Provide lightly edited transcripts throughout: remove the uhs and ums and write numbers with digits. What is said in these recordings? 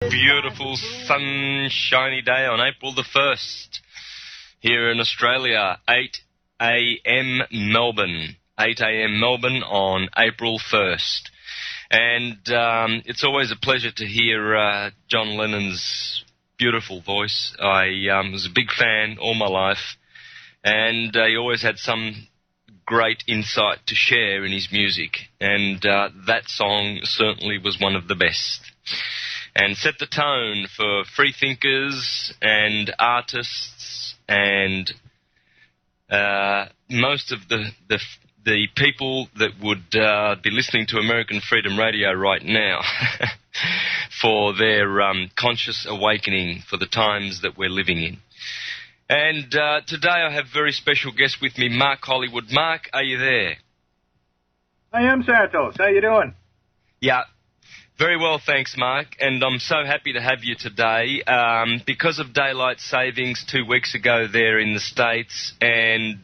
Beautiful sunshiny day on April the 1st here in Australia, 8 a.m. Melbourne. 8 a.m. Melbourne on April 1st. And it's always a pleasure to hear John Lennon's beautiful voice. I was a big fan all my life, and he always had some great insight to share in his music, and that song certainly was one of the best. And set the tone for free thinkers and artists and most of the people that would be listening to American Freedom Radio right now for their conscious awakening for the times that we're living in. And today I have a very special guest with me, Mark Hollywood. Mark, are you there? I am, Santos. How you doing? Yeah. Very well, thanks, Mark, and I'm so happy to have you today. Because of daylight savings 2 weeks ago there in the States, and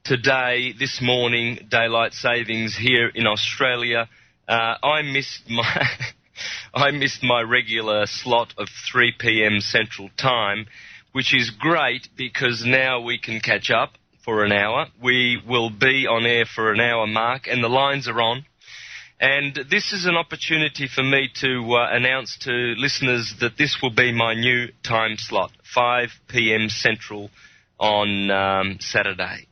today, this morning, daylight savings here in Australia, I missed my regular slot of 3 p.m. Central Time, which is great because now we can catch up for an hour. We will be on air for an hour, Mark, and the lines are on. And this is an opportunity for me to announce to listeners that this will be my new time slot, 5 p.m. Central on Saturday.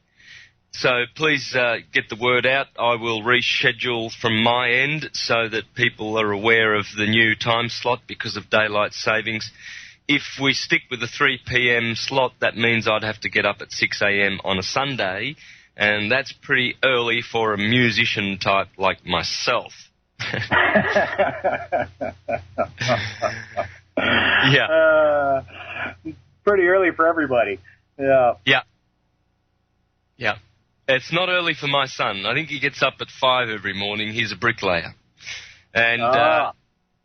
So please get the word out. I will reschedule from my end so that people are aware of the new time slot because of daylight savings. If we stick with the 3 p.m. slot, that means I'd have to get up at 6 a.m. on a Sunday, and that's pretty early for a musician type like myself. Yeah. Pretty early for everybody. Yeah. Yeah. Yeah. It's not early for my son. I think he gets up at 5 every morning. He's a bricklayer. And,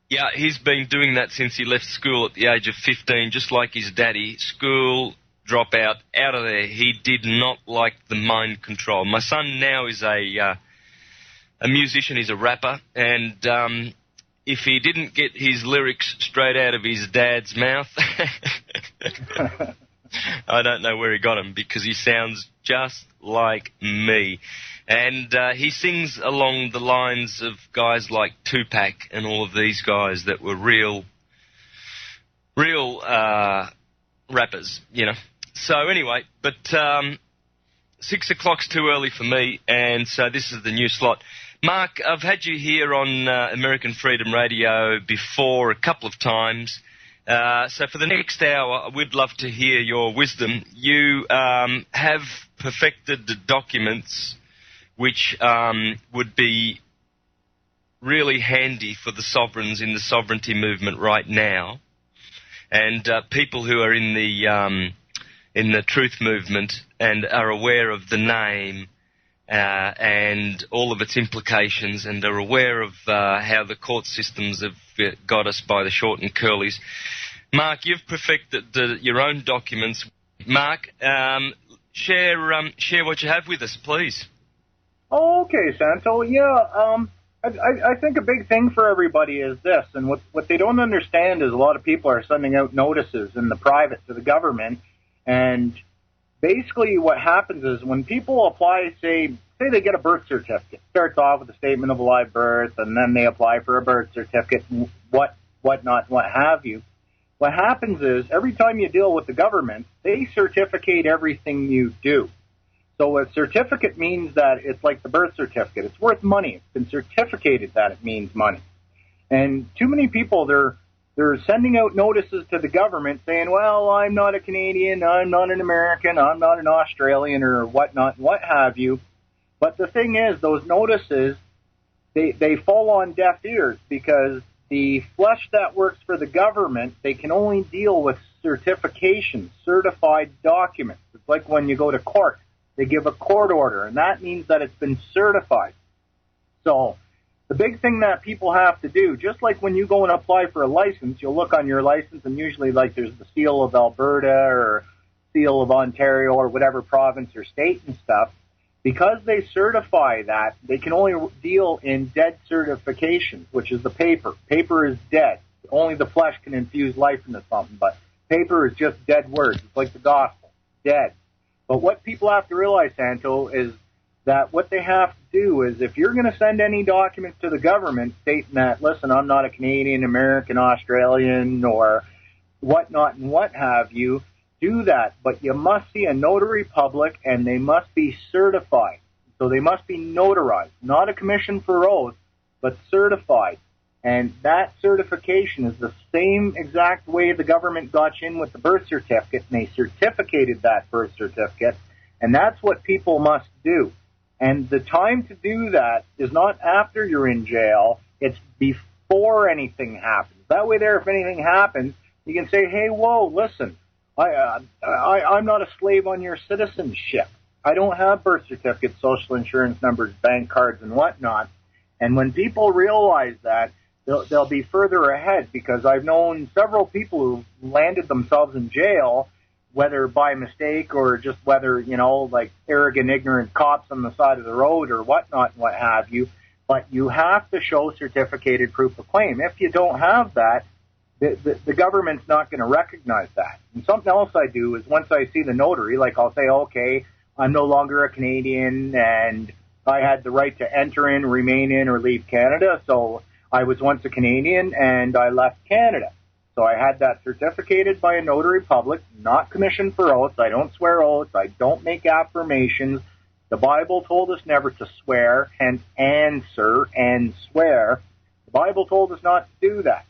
yeah, he's been doing that since he left school at the age of 15, just like his daddy. School, dropout, out of there. He did not like the mind control. My son now is a musician. He's a rapper. And if he didn't get his lyrics straight out of his dad's mouth, I don't know where he got them because he sounds just like me. And he sings along the lines of guys like Tupac and all of these guys that were real rappers, you know. So anyway, but 6 o'clock's too early for me, and so this is the new slot. Mark, I've had you here on American Freedom Radio before a couple of times. So for the next hour, we'd love to hear your wisdom. You have perfected the documents which would be really handy for the sovereigns in the sovereignty movement right now, and people who are in the truth movement and are aware of the name and all of its implications, and are aware of how the court systems have got us by the short and curlies. Mark, you've perfected your own documents. Mark, share what you have with us, please. Oh, okay, Santo. Yeah, I think a big thing for everybody is this, and what they don't understand is a lot of people are sending out notices in the private to the government, and basically what happens is when people apply, say they get a birth certificate, starts off with a statement of a live birth, and then they apply for a birth certificate, and whatnot, what have you. What happens is every time you deal with the government, they certificate everything you do. So a certificate means that it's like the birth certificate. It's worth money. It's been certificated that it means money. And too many people, they're sending out notices to the government saying, well, I'm not a Canadian, I'm not an American, I'm not an Australian or whatnot, what have you. But the thing is, those notices, they fall on deaf ears because the flesh that works for the government, they can only deal with certifications, certified documents. It's like when you go to court. They give a court order, and that means that it's been certified. So the big thing that people have to do, just like when you go and apply for a license, you'll look on your license, and usually like there's the seal of Alberta or seal of Ontario or whatever province or state and stuff. Because they certify that, they can only deal in dead certifications, which is the paper. Paper is dead. Only the flesh can infuse life into something, but paper is just dead words. It's like the gospel, dead. But what people have to realize, Santo, is that what they have to do is if you're going to send any documents to the government stating that, listen, I'm not a Canadian, American, Australian, or whatnot and what have you, do that. But you must see a notary public, and they must be certified. So they must be notarized, not a commission for oath, but certified. And that certification is the same exact way the government got you in with the birth certificate, and they certificated that birth certificate. And that's what people must do. And the time to do that is not after you're in jail. It's before anything happens. That way there, if anything happens, you can say, hey, whoa, listen, I'm not a slave on your citizenship. I don't have birth certificates, social insurance numbers, bank cards, and whatnot. And when people realize that, they'll be further ahead, because I've known several people who landed themselves in jail, whether by mistake or just whether, like arrogant, ignorant cops on the side of the road or whatnot and what have you. But you have to show certificated proof of claim. If you don't have that, the government's not going to recognize that. And something else I do is once I see the notary, like I'll say, okay, I'm no longer a Canadian and I had the right to enter in, remain in, or leave Canada. So I was once a Canadian and I left Canada. So I had that certificated by a notary public, not commissioned for oaths. I don't swear oaths. I don't make affirmations. The Bible told us never to swear, hence answer and swear. The Bible told us not to do that.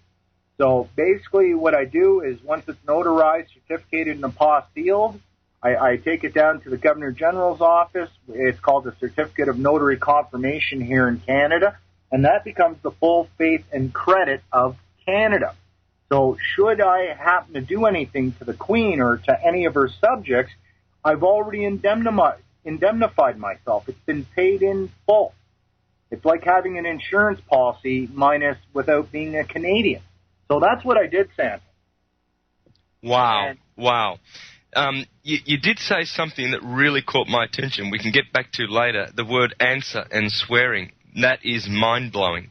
So basically what I do is once it's notarized, certificated, and apostilled, I take it down to the Governor General's office. It's called the Certificate of Notary Confirmation here in Canada, and that becomes the full faith and credit of Canada. So should I happen to do anything to the Queen or to any of her subjects, I've already indemnified myself. It's been paid in full. It's like having an insurance policy minus without being a Canadian. So that's what I did, Sam. Wow. You did say something that really caught my attention. We can get back to later. The word answer and swearing. That is mind-blowing.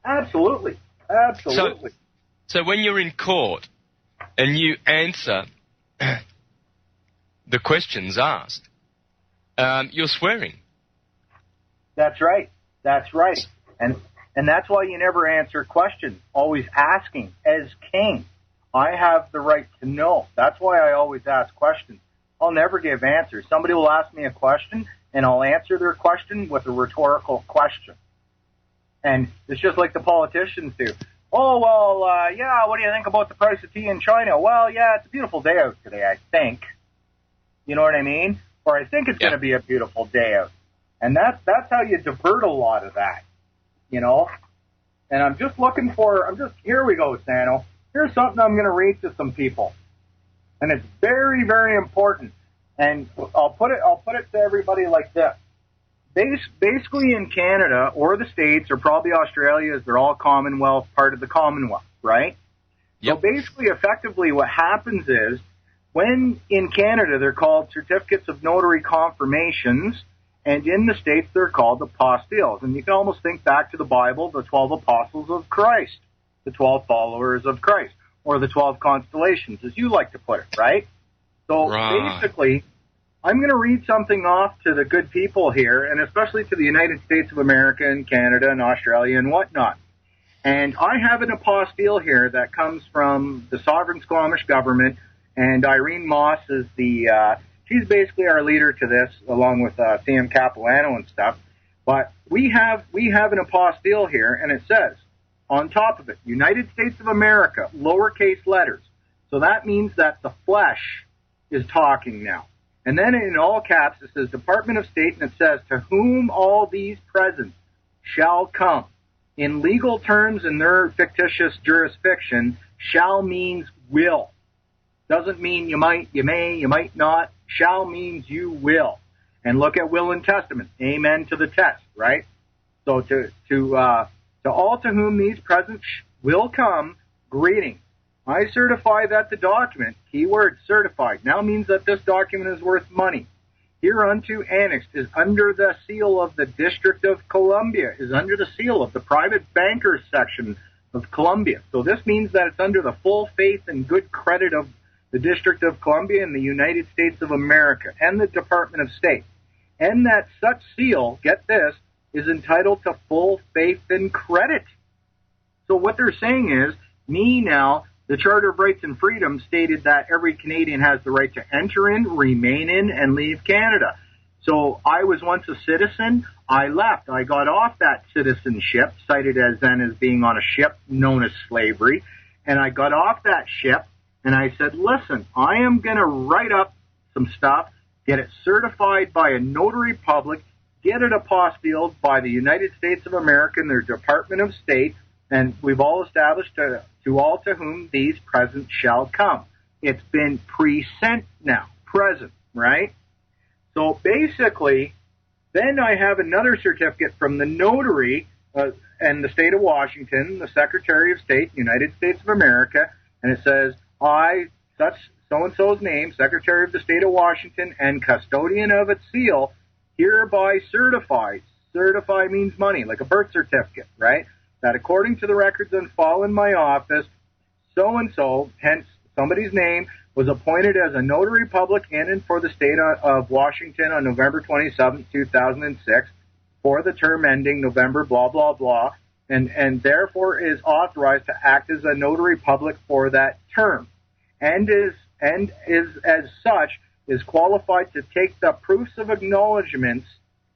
Absolutely. So when you're in court and you answer the questions asked, you're swearing. That's right. And that's why you never answer questions, always asking. As king, I have the right to know. That's why I always ask questions. I'll never give answers. Somebody will ask me a question, and I'll answer their question with a rhetorical question. And it's just like the politicians do. Oh, well, yeah, what do you think about the price of tea in China? Well, yeah, it's a beautiful day out today, I think. You know what I mean? Or I think it's going to be a beautiful day out. And that's how you divert a lot of that, And I'm just here we go, Sano. Here's something I'm going to read to some people. And it's very, very important. And I'll put it to everybody like this. Basically in Canada or the States or probably Australia, as they're all Commonwealth, part of the Commonwealth, right? Yep. So basically, effectively, what happens is when in Canada they're called certificates of notary confirmations, and in the States they're called apostilles. And you can almost think back to the Bible, the 12 apostles of Christ, the 12 followers of Christ, or the 12 constellations, as you like to put it, right? So basically, I'm going to read something off to the good people here, and especially to the United States of America and Canada and Australia and whatnot. And I have an apostille here that comes from the Sovereign Squamish government, and Irene Moss is she's basically our leader to this, along with Sam Capilano and stuff. But we have an apostille here, and it says, on top of it, United States of America, lowercase letters. So that means that the flesh is talking now. And then in all caps, it says Department of State, and it says, to whom all these presents shall come. In legal terms, in their fictitious jurisdiction, shall means will. Doesn't mean you might, you may, you might not. Shall means you will. And look at will and testament. Amen to the test, right? So to all to whom these presents will come, greeting. I certify that the document, keyword certified, now means that this document is worth money. Hereunto annexed is under the seal of the District of Columbia, is under the seal of the private bankers section of Columbia. So this means that it's under the full faith and good credit of the District of Columbia and the United States of America and the Department of State. And that such seal, get this, is entitled to full faith and credit. So what they're saying is, me now, the Charter of Rights and Freedoms stated that every Canadian has the right to enter in, remain in, and leave Canada. So I was once a citizen. I left. I got off that citizenship, cited as then as being on a ship known as slavery. And I got off that ship, and I said, listen, I am going to write up some stuff, get it certified by a notary public, get it apostilled by the United States of America and their Department of State, and we've all established to all to whom these presents shall come. It's been pre-sent now, present, right? So basically, then I have another certificate from the notary and the state of Washington, the Secretary of State, United States of America, and it says, I, such so-and-so's name, Secretary of the State of Washington and custodian of its seal, hereby certifies. Certify means money, like a birth certificate, right? That according to the records on file in my office, so-and-so, hence somebody's name, was appointed as a notary public in and for the state of Washington on November 27, 2006, for the term ending November blah, blah, blah, and therefore is authorized to act as a notary public for that term, and is as such is qualified to take the proofs of acknowledgments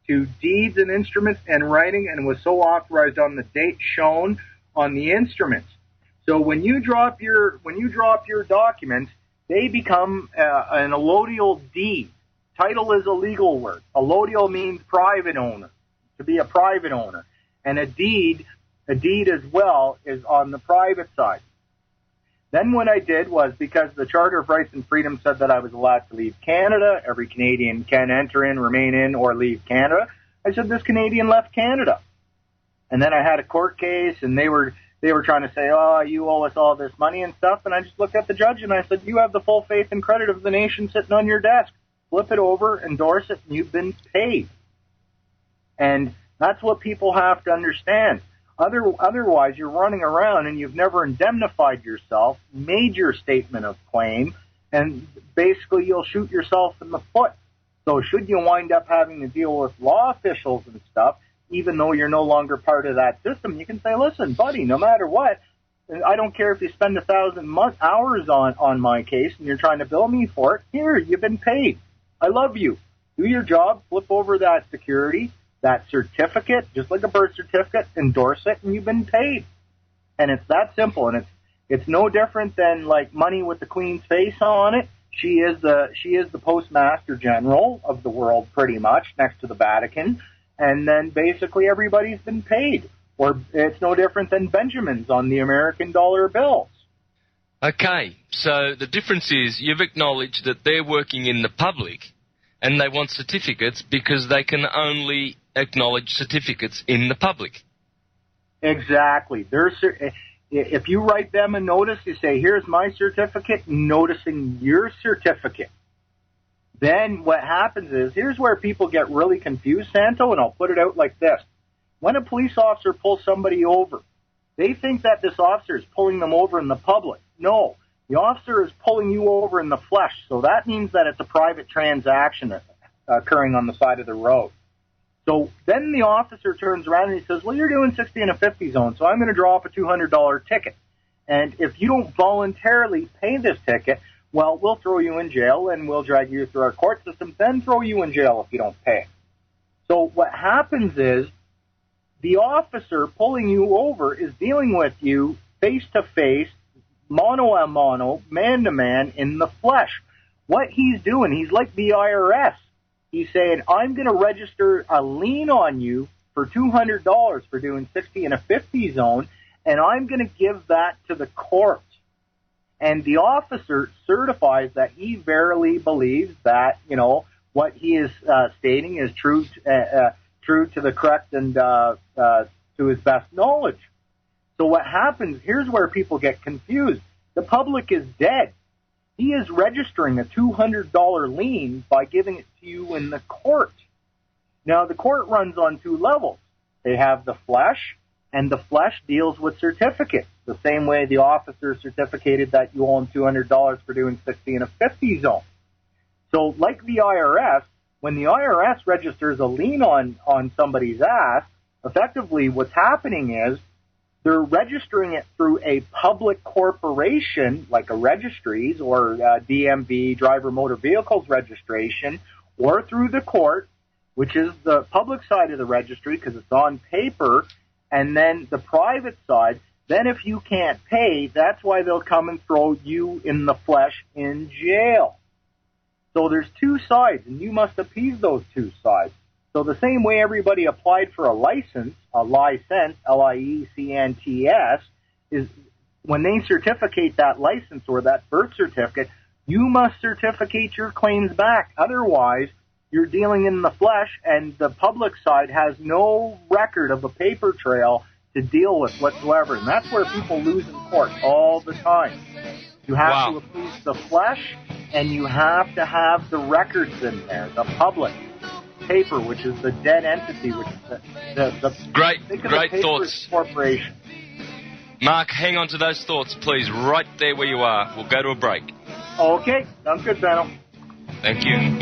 to deeds and instruments and writing, and was so authorized on the date shown on the instruments. So when you drop your documents, they become an allodial deed. Title is a legal word. Allodial means private owner, to be a private owner, and a deed as well is on the private side. Then what I did was, because the Charter of Rights and Freedom said that I was allowed to leave Canada, every Canadian can enter in, remain in, or leave Canada, I said this Canadian left Canada. And then I had a court case, and they were trying to say, oh, you owe us all this money and stuff, and I just looked at the judge and I said, you have the full faith and credit of the nation sitting on your desk. Flip it over, endorse it, and you've been paid. And that's what people have to understand. Otherwise, you're running around and you've never indemnified yourself, made your statement of claim, and basically you'll shoot yourself in the foot. So should you wind up having to deal with law officials and stuff, even though you're no longer part of that system, you can say, listen, buddy, no matter what, I don't care if you spend 1,000 hours on my case and you're trying to bill me for it, here, you've been paid. I love you. Do your job, flip over that security, that certificate, just like a birth certificate, endorse it, and you've been paid. And it's that simple, and it's no different than like money with the Queen's face on it. She is the Postmaster General of the world, pretty much, next to the Vatican, and then basically everybody's been paid. Or it's no different than Benjamins on the American dollar bills. Okay, so the difference is you've acknowledged that they're working in the public and they want certificates because they can only acknowledge certificates in the public. Exactly. If you write them a notice, you say, here's my certificate, noticing your certificate. Then what happens is, here's where people get really confused, Santo, and I'll put it out like this. When a police officer pulls somebody over, they think that this officer is pulling them over in the public. No, the officer is pulling you over in the flesh, so that means that it's a private transaction occurring on the side of the road. So then the officer turns around and he says, well, you're doing 60 in a 50 zone, so I'm going to draw up a $200 ticket. And if you don't voluntarily pay this ticket, well, we'll throw you in jail and we'll drag you through our court system, then throw you in jail if you don't pay. So what happens is the officer pulling you over is dealing with you face-to-face, mano-a-mano, man-to-man in the flesh. What he's doing, he's like the IRS. He's saying, I'm going to register a lien on you for $200 for doing 60 in a 50 zone, and I'm going to give that to the court. And the officer certifies that he verily believes that, you know, what he is stating is true to the correct and to his best knowledge. So what happens, here's where people get confused. The public is dead. He is registering a $200 lien by giving it to you in the court. Now, the court runs on two levels. They have the flesh, and the flesh deals with certificates, the same way the officer certificated that you owe him $200 for doing 60 in a 50 zone. So like the IRS, when the IRS registers a lien on somebody's ass, effectively what's happening is they're registering it through a public corporation like a registries or DMV, driver motor vehicles registration, or through the court, which is the public side of the registry because it's on paper, and then the private side. Then if you can't pay, that's why they'll come and throw you in the flesh in jail. So there's two sides, and you must appease those two sides. So the same way everybody applied for a license, L-I-E-C-N-T-S, is when they certificate that license or that birth certificate, you must certificate your claims back. Otherwise, you're dealing in the flesh, and the public side has no record of a paper trail to deal with whatsoever. And that's where people lose in court all the time. You have to appease the flesh, and you have to have the records in there, the public paper, which is the dead entity, which is the great thoughts. Corporation. Mark, hang on to those thoughts, please, right there where you are. We'll go to a break. Okay, sounds good, Sano. Thank you.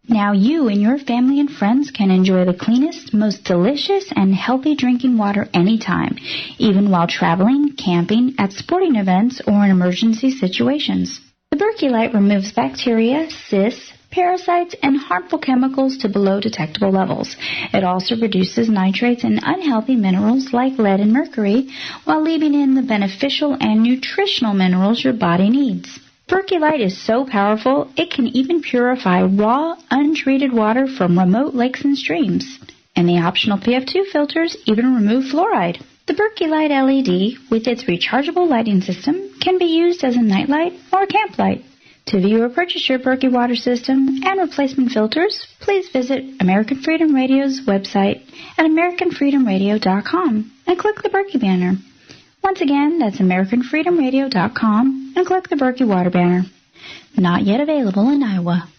Now you and your family and friends can enjoy the cleanest, most delicious, and healthy drinking water anytime, even while traveling, camping, at sporting events, or in emergency situations. The Berkey Light removes bacteria, cysts, parasites, and harmful chemicals to below detectable levels. It also reduces nitrates and unhealthy minerals like lead and mercury, while leaving in the beneficial and nutritional minerals your body needs. Berkey Light is so powerful, it can even purify raw, untreated water from remote lakes and streams. And the optional PF2 filters even remove fluoride. The Berkey Light LED, with its rechargeable lighting system, can be used as a nightlight or a camp light. To view or purchase your Berkey water system and replacement filters, please visit American Freedom Radio's website at AmericanFreedomRadio.com and click the Berkey banner. Once again, that's AmericanFreedomRadio.com and click the Berkey water banner. Not yet available in Iowa.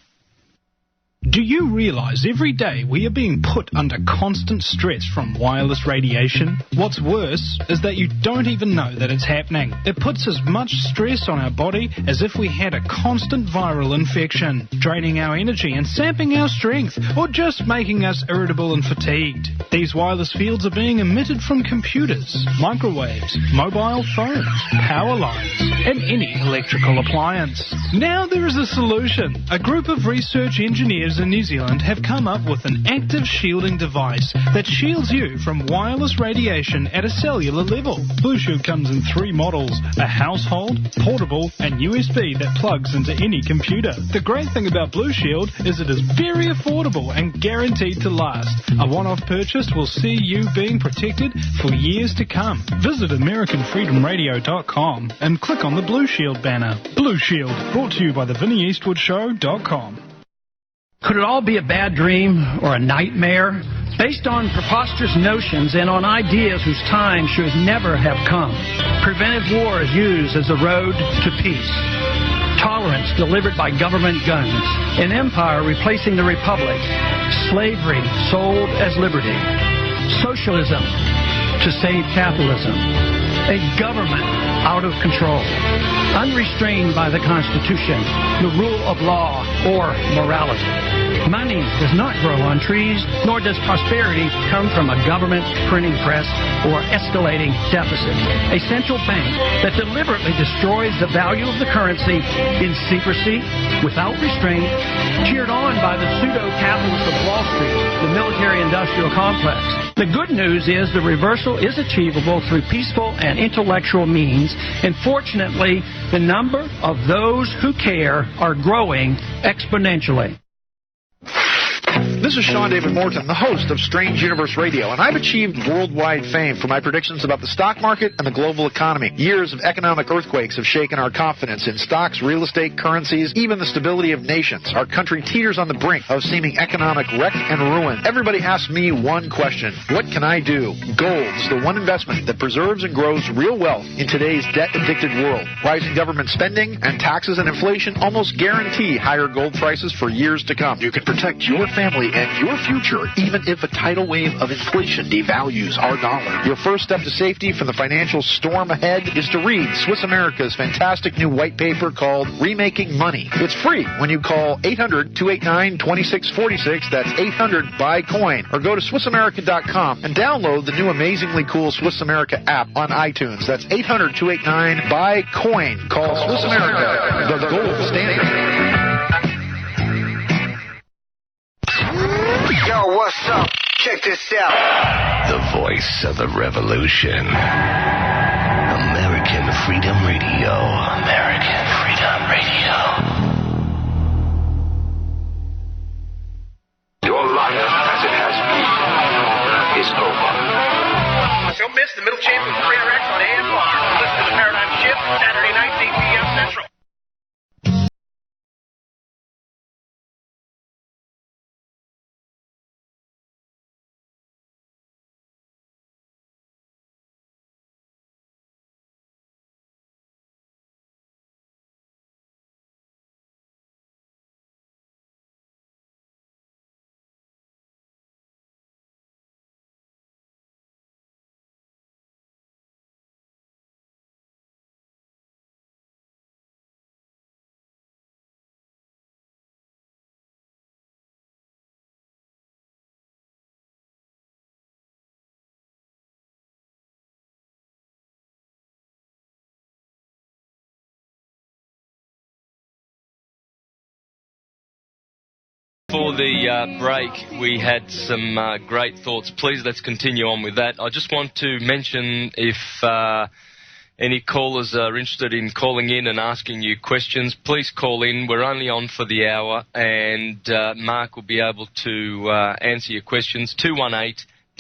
Do you realize every day we are being put under constant stress from wireless radiation? What's worse is that you don't even know that it's happening. It puts as much stress on our body as if we had a constant viral infection, draining our energy and sapping our strength, or just making us irritable and fatigued. These wireless fields are being emitted from computers, microwaves, mobile phones, power lines, and any electrical appliance. Now there is a solution. A group of research engineers in New Zealand have come up with an active shielding device that shields you from wireless radiation at a cellular level. Blue Shield comes in 3 models, a household, portable, and USB that plugs into any computer. The great thing about Blue Shield is it is very affordable and guaranteed to last. A one-off purchase will see you being protected for years to come. Visit AmericanFreedomRadio.com and click on the Blue Shield banner. Blue Shield, brought to you by the VinnieEastwoodShow.com. Could it all be a bad dream or a nightmare? Based on preposterous notions and on ideas whose time should never have come. Preventive war is used as the road to peace. Tolerance delivered by government guns. An empire replacing the republic. Slavery sold as liberty. Socialism to save capitalism. A government out of control. Unrestrained by the Constitution, the rule of law, or morality. Money does not grow on trees, nor does prosperity come from a government printing press or escalating deficits. A central bank that deliberately destroys the value of the currency in secrecy, without restraint, cheered on by the pseudo-capitalists of Wall Street, the military-industrial complex. The good news is the reversal is achievable through peaceful and intellectual means, and fortunately, the number of those who care are growing exponentially. This is Sean David Morton, the host of Strange Universe Radio, and I've achieved worldwide fame for my predictions about the stock market and the global economy. Years of economic earthquakes have shaken our confidence in stocks, real estate, currencies, even the stability of nations. Our country teeters on the brink of seeming economic wreck and ruin. Everybody asks me one question: what can I do? Gold is the one investment that preserves and grows real wealth in today's debt-addicted world. Rising government spending and taxes and inflation almost guarantee higher gold prices for years to come. You can protect your family and your future even if a tidal wave of inflation devalues our dollar. Your first step to safety from the financial storm ahead is to read Swiss America's fantastic new white paper called Remaking Money. It's free when you call 800-289-2646. That's 800-BUY-COIN. Or go to SwissAmerica.com and download the new amazingly cool Swiss America app on iTunes. That's 800-289-BUY-COIN. Call Swiss America, the gold standard. Yo, what's up? Check this out. The voice of the revolution. American Freedom Radio. American Freedom Radio. Your life, as it has been, is over. Don't miss the Middle Champion Trainer X on AFR. Listen to the Paradigm Shift, Saturday nights, 8 p.m. Central. For the break, we had some great thoughts. Please, let's continue on with that. I just want to mention if any callers are interested in calling in and asking you questions, please call in. We're only on for the hour, and Mark will be able to answer your questions.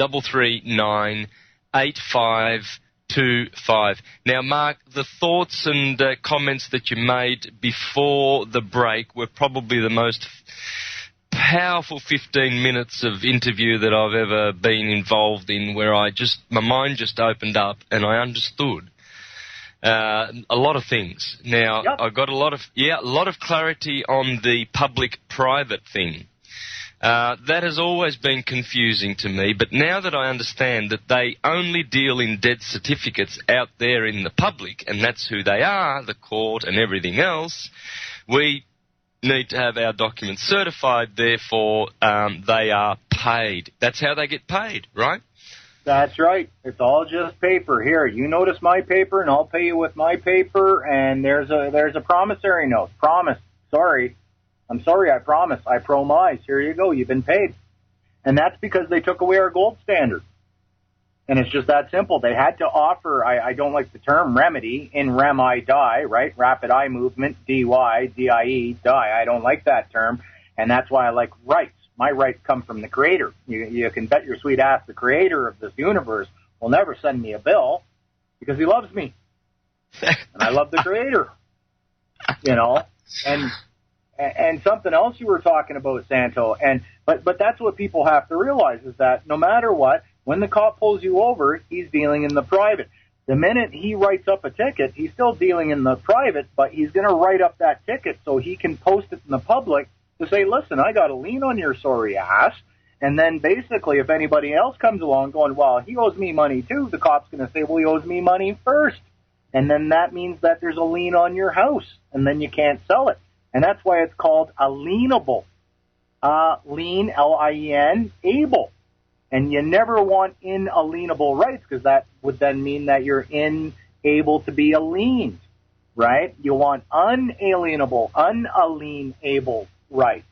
218-339-8525. Now, Mark, the thoughts and comments that you made before the break were probably the most powerful 15 minutes of interview that I've ever been involved in, where my mind just opened up and I understood a lot of things. Now, Yep. I got a lot of clarity on the public-private thing. That has always been confusing to me, but now that I understand that they only deal in death certificates out there in the public, and that's who they are, the court and everything else, we need to have our documents certified, therefore they are paid. That's how they get paid, right? That's right. It's all just paper. Here, you notice my paper, and I'll pay you with my paper, and there's a promissory note. Promise. Sorry. I'm sorry, I promise. I promise. Here you go. You've been paid. And that's because they took away our gold standard. And it's just that simple. They had to offer, I don't like the term remedy, in rem I die, right? Rapid eye movement, DY, DIE, die. I don't like that term. And that's why I like rights. My rights come from the Creator. You can bet your sweet ass the Creator of this universe will never send me a bill because he loves me. And I love the Creator. You know? And something else you were talking about, Santo, but that's what people have to realize is that no matter what, when the cop pulls you over, he's dealing in the private. The minute he writes up a ticket, he's still dealing in the private, but he's going to write up that ticket so he can post it in the public to say, listen, I got a lien on your sorry ass. And then basically if anybody else comes along going, well, he owes me money too, the cop's going to say, well, he owes me money first. And then that means that there's a lien on your house, and then you can't sell it. And that's why it's called alienable. Lien, L-I-E-N, able. And you never want inalienable rights because that would then mean that you're unable to be aliened, right? You want unalienable, unalienable rights,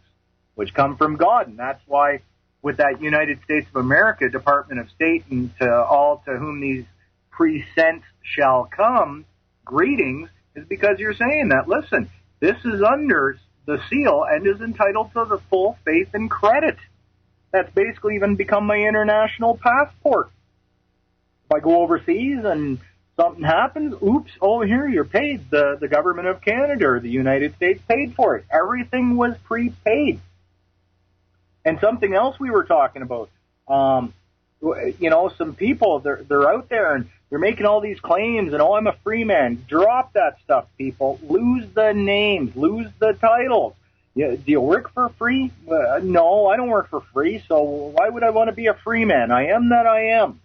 which come from God. And that's why with that United States of America, Department of State, and to all to whom these presents shall come, greetings, is because you're saying that, listen, this is under the seal and is entitled to the full faith and credit. That's basically even become my international passport. If I go overseas and something happens, oops, oh, here, you're paid. The government of Canada or the United States paid for it. Everything was prepaid. And something else we were talking about, some people, they're out there and they're making all these claims and, oh, I'm a free man. Drop that stuff, people. Lose the names. Lose the titles. Do you work for free? No, I don't work for free, so why would I want to be a free man? I am that I am.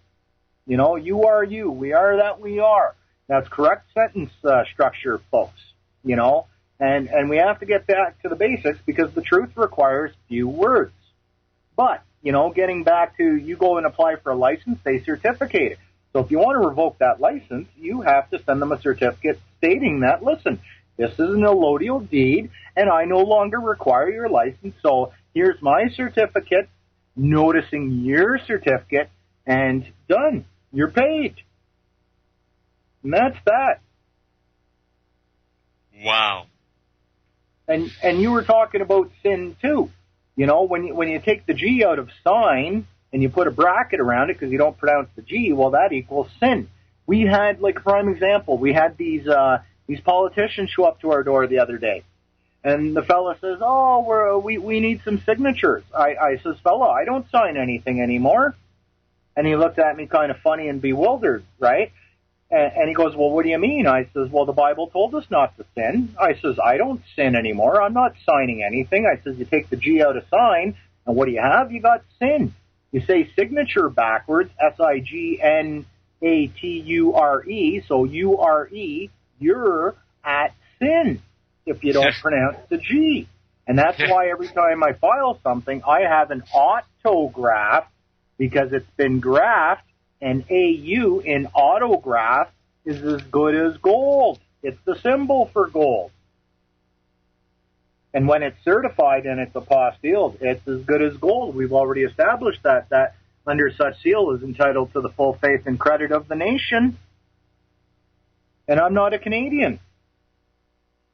You are you. We are that we are. That's correct sentence structure, folks. And we have to get back to the basics because the truth requires few words. But, getting back to you go and apply for a license, they certificate it. So if you want to revoke that license, you have to send them a certificate stating that, listen, this is an allodial deed, and I no longer require your license, so here's my certificate, noticing your certificate, and done. You're paid. And that's that. Wow. And you were talking about sin, too. When you take the G out of sign and you put a bracket around it because you don't pronounce the G, well, that equals sin. We had, like, prime example, we had these politicians show up to our door the other day. And the fella says, oh, we need some signatures. I says, fella, I don't sign anything anymore. And he looked at me kind of funny and bewildered, right? And he goes, well, what do you mean? I says, well, the Bible told us not to sin. I says, I don't sin anymore. I'm not signing anything. I says, you take the G out of sign, and what do you have? You got sin. You say signature backwards, S-I-G-N-A-T-U-R-E, so U-R-E, you're at sin if you don't pronounce the G. And that's why every time I file something, I have an autograph because it's been graphed. And AU in autograph is as good as gold. It's the symbol for gold. And when it's certified and it's apostilled, it's as good as gold. We've already established that under such seal is entitled to the full faith and credit of the nation. And I'm not a Canadian.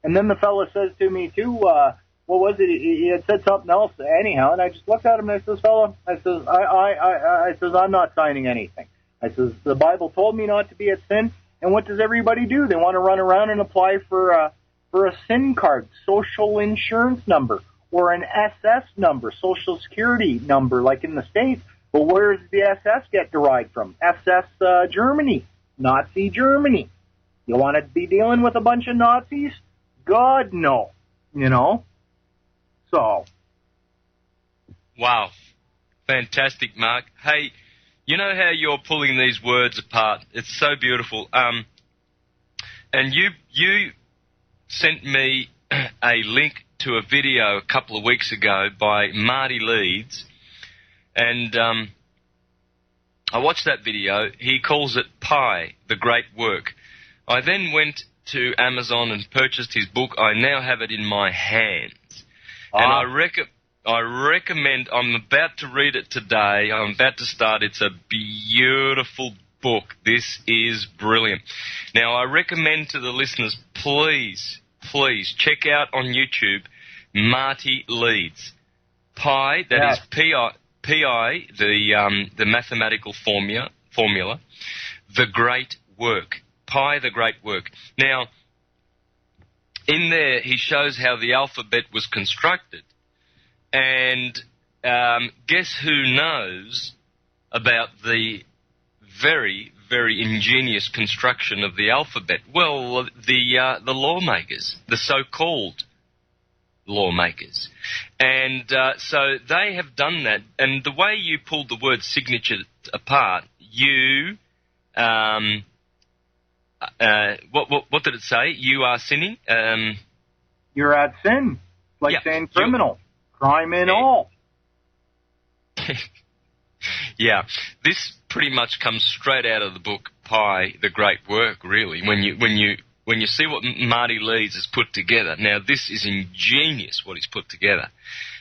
And then the fellow says to me, too, what was it? He had said something else anyhow, and I just looked at him and I says, fella, I says, I'm not signing anything. I says, the Bible told me not to be at sin, and what does everybody do? They want to run around and apply for a SIN card, social insurance number, or an SS number, social security number, like in the States. But where does the SS get derived from? SS Germany, Nazi Germany. You want to be dealing with a bunch of Nazis? God, no. So. Wow. Fantastic, Mark. Hey, you know how you're pulling these words apart? It's so beautiful. And you sent me a link to a video a couple of weeks ago by Marty Leeds, and I watched that video. He calls it Pi, the Great Work. I then went to Amazon and purchased his book. I now have it in my hands. And I recommend, I'm about to read it today. I'm about to start. It's a beautiful book. This is brilliant. Now, I recommend to the listeners, please check out on YouTube Marty Leeds. Pi, that is P-I, the mathematical formula, the Great Work. Pi, the Great Work. Now, in there, he shows how the alphabet was constructed. And guess who knows about the very, very ingenious construction of the alphabet? Well, the lawmakers, the so-called lawmakers. And so they have done that. And the way you pulled the word signature apart, what did it say? You are sinning? You're at sin. Like saying criminal. Crime in all. Yeah. This pretty much comes straight out of the book Pi, the Great Work, really. When you see what Marty Leeds has put together. Now, this is ingenious what he's put together.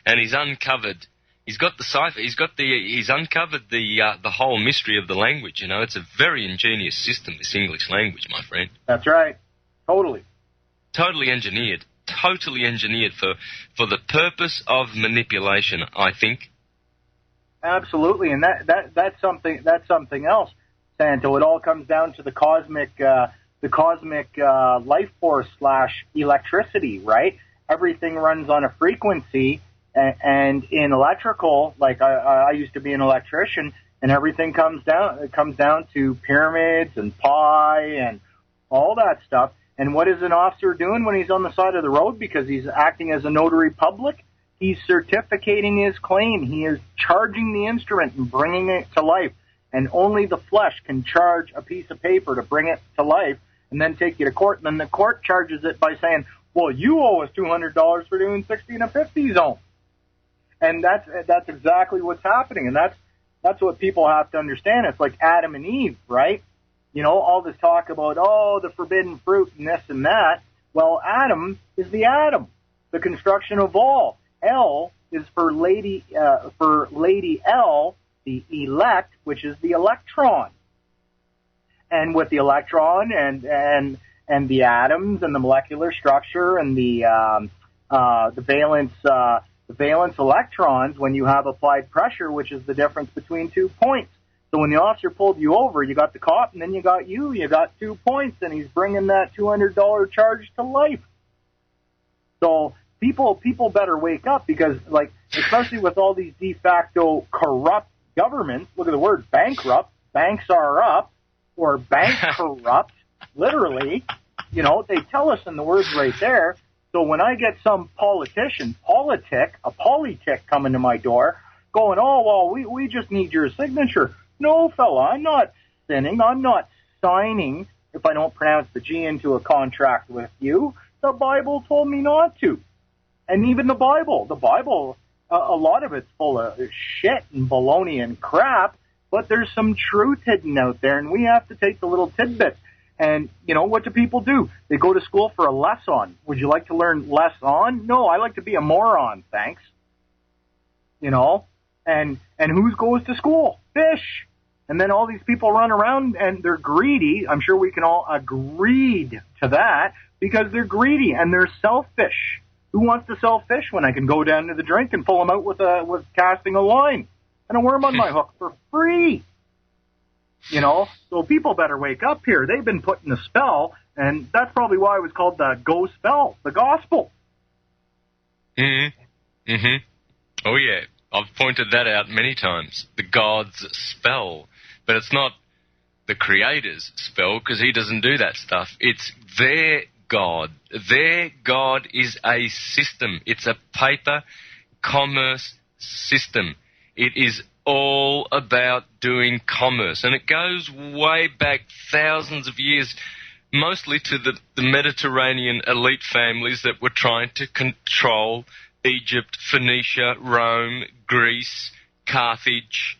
And he's uncovered, he's got the cipher, he's uncovered the whole mystery of the language, It's a very ingenious system, this English language, my friend. That's right. Totally. Totally engineered for the purpose of manipulation, I think. Absolutely, and that's something else, Santo. It all comes down to the cosmic life force / electricity, right? Everything runs on a frequency, and in electrical, like I used to be an electrician, and everything comes down to pyramids and pi and all that stuff. And what is an officer doing when he's on the side of the road because he's acting as a notary public? He's certificating his claim. He is charging the instrument and bringing it to life. And only the flesh can charge a piece of paper to bring it to life and then take you to court. And then the court charges it by saying, well, you owe us $200 for doing 60 in a 50 zone. And that's exactly what's happening. And that's what people have to understand. It's like Adam and Eve, right? You know, all this talk about, the forbidden fruit and this and that. Well, Adam is the atom, the construction of all. L is for Lady L, the elect, which is the electron. And with the electron and the atoms and the molecular structure and the valence electrons, when you have applied pressure, which is the difference between 2 points. So when the officer pulled you over, you got the cop, and then you got 2 points, and he's bringing that $200 charge to life. So people better wake up because, like, especially with all these de facto corrupt governments, look at the word bankrupt, banks are up, or bank corrupt, literally, you know, they tell us in the words right there. So when I get some politic coming to my door going, we just need your signature. No, fella, I'm not sinning. I'm not signing if I don't pronounce the G into a contract with you. The Bible told me not to. And even the Bible, a lot of it's full of shit and baloney and crap, but there's some truth hidden out there, and we have to take the little tidbits. And, you know, what do people do? They go to school for a lesson. Would you like to learn less on? No, I like to be a moron, thanks. You know? And who goes to school? Fish. And then all these people run around and they're greedy. I'm sure we can all agree to that because they're greedy and they're selfish. Who wants to sell fish when I can go down to the drink and pull them out with casting a line and a worm on my hook for free? You know, so people better wake up here. They've been put in a spell, and that's probably why it was called the Go Spell, the gospel. Mm-hmm. Mm-hmm. Oh, yeah. I've pointed that out many times. The God's spell. But it's not the Creator's spell, because he doesn't do that stuff. It's their God. Their God is a system. It's a paper commerce system. It is all about doing commerce. And it goes way back thousands of years, mostly to the Mediterranean elite families that were trying to control Egypt, Phoenicia, Rome, Greece, Carthage,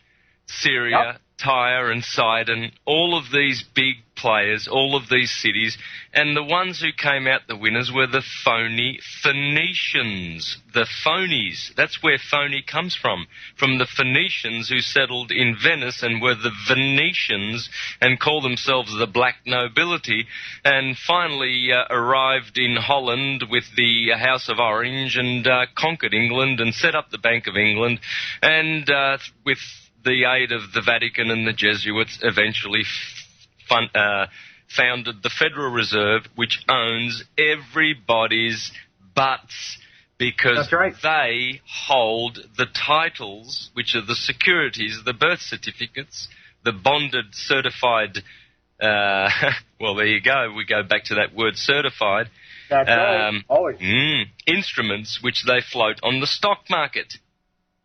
Syria, Tyre and Sidon, all of these big players, all of these cities, and the ones who came out the winners were the phony Phoenicians, the phonies. That's where phony comes from the Phoenicians who settled in Venice and were the Venetians and called themselves the black nobility, and finally arrived in Holland with the House of Orange and conquered England and set up the Bank of England, and with the aid of the Vatican and the Jesuits, eventually founded the Federal Reserve, which owns everybody's butts because they hold the titles, which are the securities, the birth certificates, the bonded certified, well, there you go. We go back to that word certified. That's right. Always. Instruments which they float on the stock market.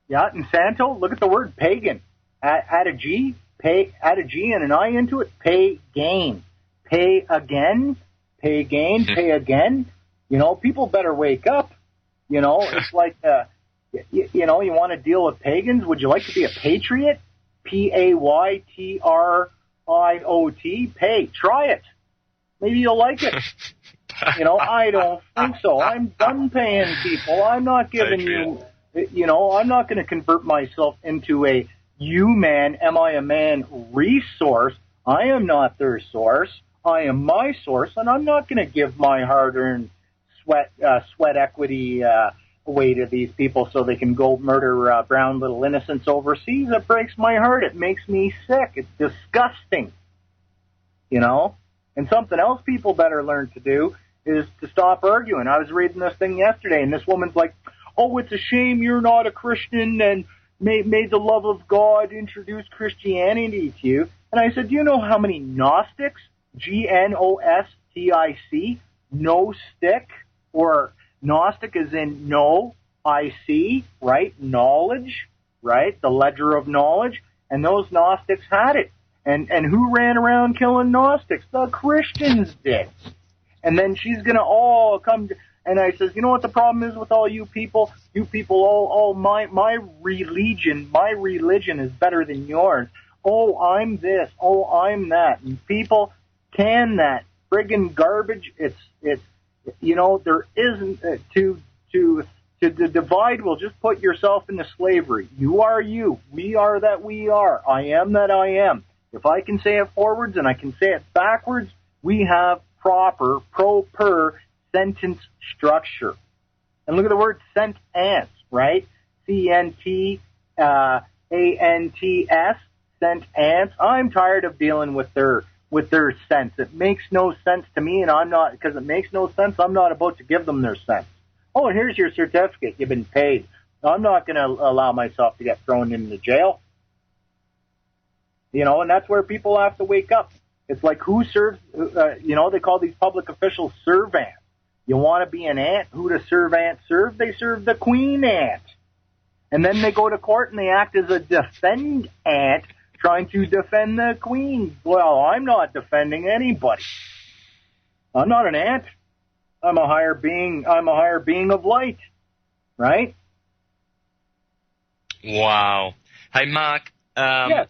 Yeah, and Santo, look at the word pagan. Add a G and an I into it. Pay gain. Pay again. Pay gain. Pay again. You know, people better wake up. You know, it's like, you know, you want to deal with pagans. Would you like to be a patriot? Paytriot. Pay. Try it. Maybe you'll like it. You know, I don't think so. I'm done paying people. I'm not giving you, you know, I'm not going to convert myself into a man, am I a man resource. I am not their source. I am my source, and I'm not going to give my hard-earned sweat equity away to these people so they can go murder brown little innocents overseas. It breaks my heart. It makes me sick. It's disgusting. You know? And something else people better learn to do is to stop arguing. I was reading this thing yesterday, and this woman's like, oh, it's a shame you're not a Christian, and may the love of God introduce Christianity to you. And I said, do you know how many Gnostics, Gnostic, no stick, or Gnostic is in no, I see, right? Knowledge, right? The ledger of knowledge. And those Gnostics had it. And who ran around killing Gnostics? The Christians did. And then she's going to all come, and I says, you know what the problem is with all you people? You people, my religion is better than yours. Oh, I'm this. Oh, I'm that. And people can that friggin' garbage. It's, you know, there isn't, to divide will just put yourself into slavery. You are you. We are that we are. I am that I am. If I can say it forwards and I can say it backwards, we have proper sentence structure. And look at the word sentence, right? C-N-T-A-N-T-S, sentence. I'm tired of dealing with their sense. It makes no sense to me, and I'm not, because it makes no sense, I'm not about to give them their sense. Oh, and here's your certificate. You've been paid. I'm not going to allow myself to get thrown into jail. You know, and that's where people have to wake up. It's like who serves, you know, they call these public officials servants. You want to be an ant? Who does servant serve? They serve the queen ant. And then they go to court and they act as a defend ant trying to defend the queen. Well, I'm not defending anybody. I'm not an ant. I'm a higher being. I'm a higher being of light. Right? Wow. Hey, Mark. Yes.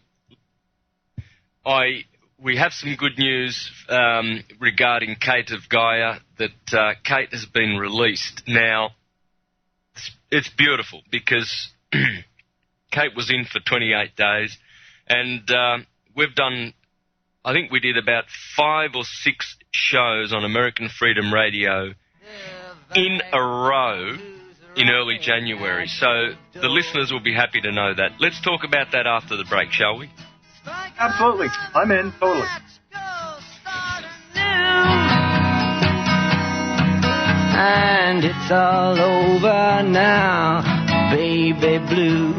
We have some good news regarding Kate of Gaia, that Kate has been released. Now, it's beautiful because Kate was in for 28 days, and we've done, I think we did about 5 or 6 shows on American Freedom Radio in a row in early January. So the listeners will be happy to know that. Let's talk about that after the break, shall we? Absolutely. I'm in, totally. And it's all over now, baby blue.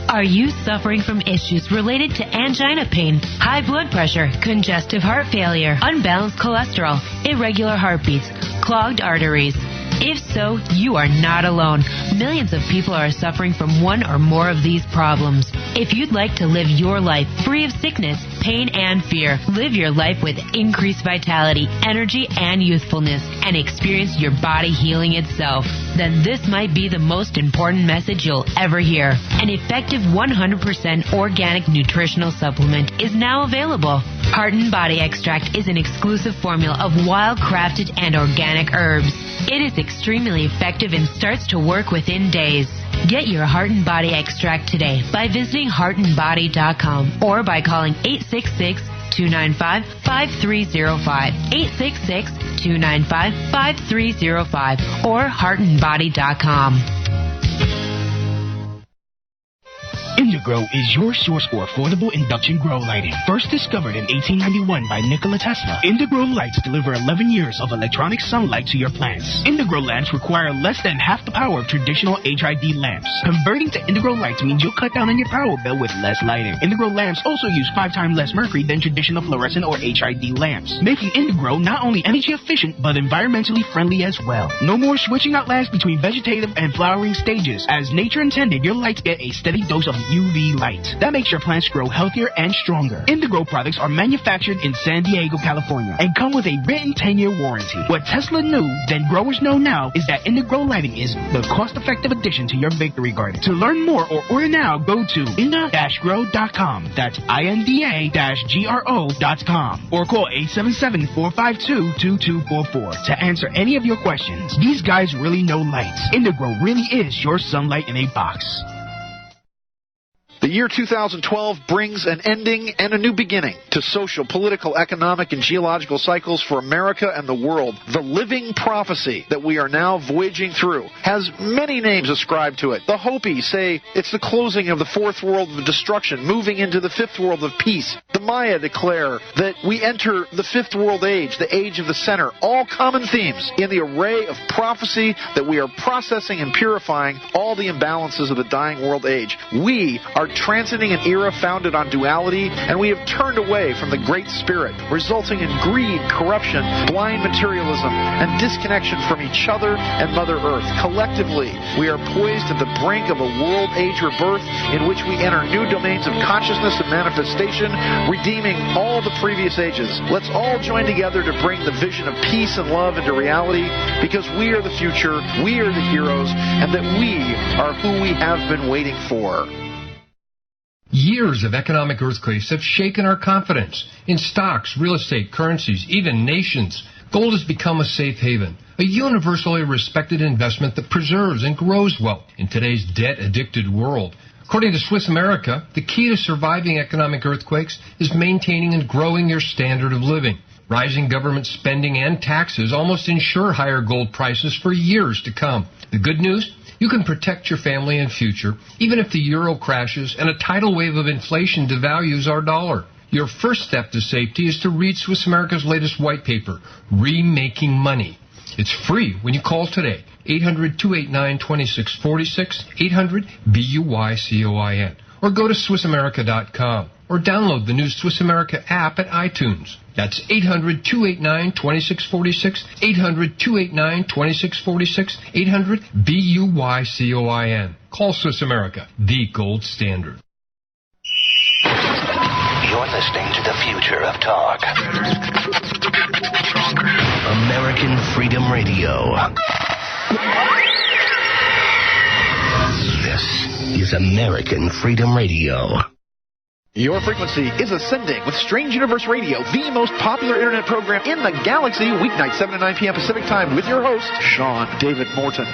Are you suffering from issues related to angina pain, high blood pressure, congestive heart failure, unbalanced cholesterol, irregular heartbeats, clogged arteries? If so, you are not alone. Millions of people are suffering from one or more of these problems. If you'd like to live your life free of sickness, pain, and fear, live your life with increased vitality, energy, and youthfulness, and experience your body healing itself, then this might be the most important message you'll ever hear. An effective 100% organic nutritional supplement is now available. Heart and Body Extract is an exclusive formula of wild-crafted and organic herbs. It is extremely effective and starts to work within days. Get your Heart and Body Extract today by visiting heartandbody.com or by calling 866-295-5305, 866-295-5305, or heartandbody.com. Indigrow is your source for affordable induction grow lighting. First discovered in 1891 by Nikola Tesla, Indigrow lights deliver 11 years of electronic sunlight to your plants. Indigrow lamps require less than half the power of traditional HID lamps. Converting to Indigrow lights means you'll cut down on your power bill with less lighting. Indigrow lamps also use 5 times less mercury than traditional fluorescent or HID lamps, making Indigrow not only energy efficient but environmentally friendly as well. No more switching out lamps between vegetative and flowering stages. As nature intended, your lights get a steady dose of UV light. That makes your plants grow healthier and stronger. Indigrow products are manufactured in San Diego, California, and come with a written 10-year warranty. What Tesla knew, then growers know now, is that Indigrow lighting is the cost-effective addition to your victory garden. To learn more or order now, go to inda-grow.com. That's INDA-GRO.com. Or call 877-452-2244 to answer any of your questions. These guys really know lights. Indigrow really is your sunlight in a box. The year 2012 brings an ending and a new beginning to social, political, economic, and geological cycles for America and the world. The living prophecy that we are now voyaging through has many names ascribed to it. The Hopi say it's the closing of the fourth world of destruction, moving into the fifth world of peace. The Maya declare that we enter the fifth world age, the age of the center, all common themes in the array of prophecy that we are processing and purifying all the imbalances of the dying world age. We are transiting an era founded on duality, and we have turned away from the Great Spirit, resulting in greed, corruption, blind materialism, and disconnection from each other and Mother Earth. Collectively, we are poised at the brink of a world age rebirth in which we enter new domains of consciousness and manifestation, redeeming all the previous ages. Let's all join together to bring the vision of peace and love into reality, because we are the future, we are the heroes, and that we are who we have been waiting for. Years of economic earthquakes have shaken our confidence in stocks, real estate, currencies, even nations. Gold has become a safe haven, a universally respected investment that preserves and grows wealth in today's debt-addicted world. According to Swiss America, the key to surviving economic earthquakes is maintaining and growing your standard of living. Rising government spending and taxes almost ensure higher gold prices for years to come. The good news? You can protect your family and future, even if the euro crashes and a tidal wave of inflation devalues our dollar. Your first step to safety is to read Swiss America's latest white paper, Remaking Money. It's free when you call today, 800-289-2646, 800-BUYCOIN, or go to SwissAmerica.com, or download the new Swiss America app at iTunes. That's 800-289-2646, 800-289-2646, 800-BUYCOIN. Call Swiss America, the gold standard. You're listening to the future of talk. American Freedom Radio. This is American Freedom Radio. Your frequency is ascending with Strange Universe Radio, the most popular internet program in the galaxy, weeknights 7 to 9 p.m. Pacific Time, with your host, Sean David Morton.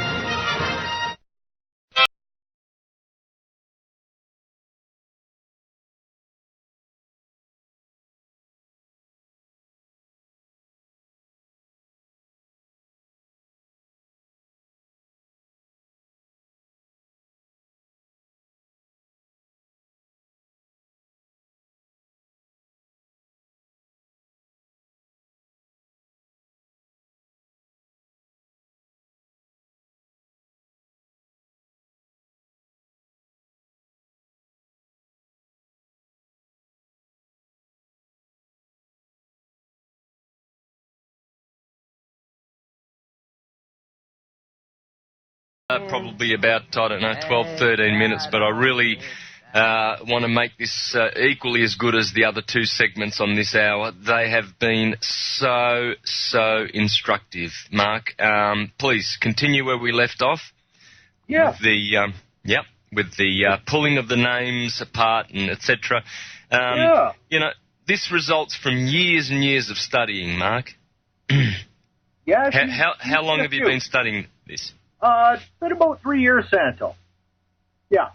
Probably about, 12, 13 minutes, but I really want to make this equally as good as the other two segments on this hour. They have been so instructive, Mark. Please continue where we left off. Yeah. With the pulling of the names apart and etc. This results from years and years of studying, Mark. Yeah. How long have you been studying this? It's been about 3 years, Santo. Yeah.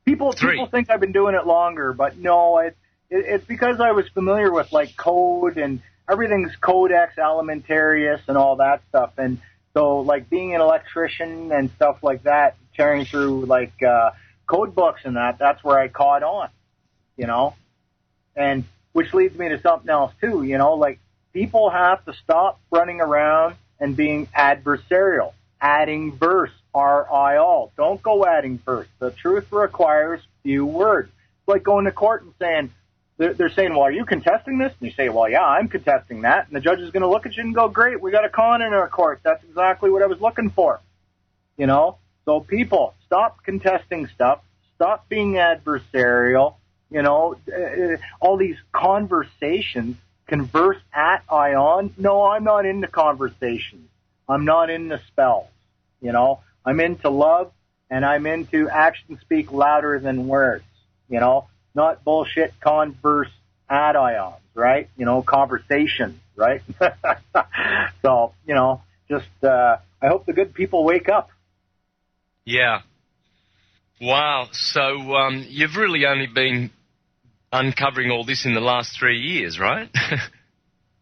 People think I've been doing it longer, but no, it's because I was familiar with, like, code and everything's Codex Alimentarius and all that stuff. And so, like, being an electrician and stuff like that, tearing through, like, code books and that's where I caught on, And which leads me to something else, too, like, people have to stop running around and being adversarial. Adding verse, R-I-all. Don't go adding verse. The truth requires few words. It's like going to court and saying, they're saying, well, are you contesting this? And you say, well, yeah, I'm contesting that. And the judge is going to look at you and go, great, we got a con in our court. That's exactly what I was looking for. So people, stop contesting stuff. Stop being adversarial. All these conversations, converse at ion. No, I'm not into conversations. I'm not into spells, I'm into love, and I'm into actions speak louder than words, not bullshit converse ad ions, right? Conversations, right? So, I hope the good people wake up. Yeah. Wow. So you've really only been uncovering all this in the last 3 years, right?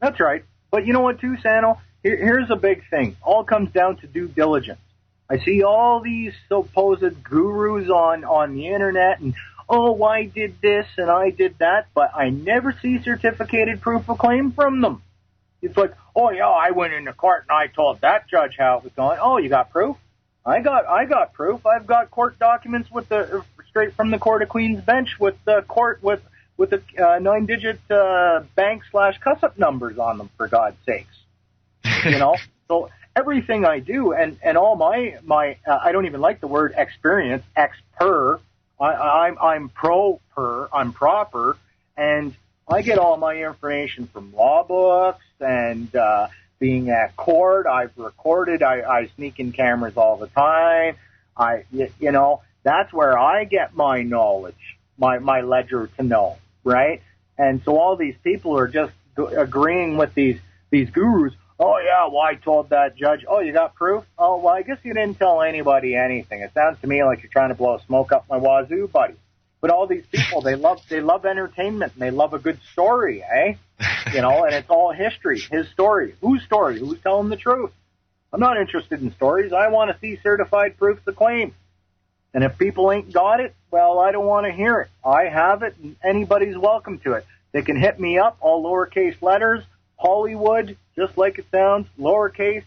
That's right. But you know what, too, Sano? Here's a big thing. All comes down to due diligence. I see all these supposed gurus on the internet and, oh, I did this and I did that, but I never see certificated proof of claim from them. It's like, oh, yeah, I went into court and I told that judge how it was going. Oh, you got proof? I got proof. I've got court documents with the straight from the Court of Queen's Bench with the court with the 9-digit bank/cuss-up numbers on them, for God's sakes. You know, so everything I do and all my I don't even like the word experience, ex-per. I'm pro-per, I'm proper, and I get all my information from law books and being at court. I've recorded. I sneak in cameras all the time. You know, that's where I get my knowledge, my ledger to know, right? And so all these people are just agreeing with these gurus. Oh, yeah, well, I told that judge. Oh, you got proof? Oh, well, I guess you didn't tell anybody anything. It sounds to me like you're trying to blow smoke up my wazoo, buddy. But all these people, they love entertainment, and they love a good story, eh? You know, and it's all history, his story. Whose story? Who's telling the truth? I'm not interested in stories. I want to see certified proofs of claim. And if people ain't got it, well, I don't want to hear it. I have it, and anybody's welcome to it. They can hit me up, all lowercase letters, Hollywood, just like it sounds, lowercase,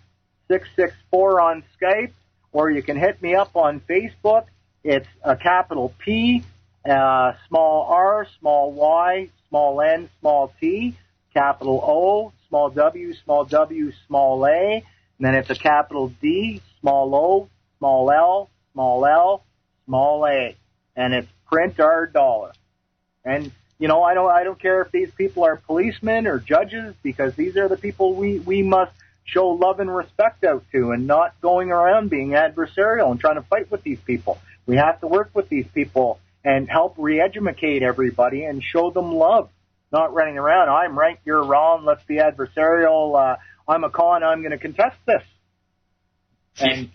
664 on Skype, or you can hit me up on Facebook. It's a capital P, small r, small y, small n, small t, capital O, small w, small a, and then it's a capital D, small o, small l, small a, and it's print our dollar. And you know, I don't care if these people are policemen or judges, because these are the people we must show love and respect out to, and not going around being adversarial and trying to fight with these people. We have to work with these people and help re-educate everybody and show them love, not running around, I'm right, you're wrong, let's be adversarial, I'm a con, I'm going to contest this. And,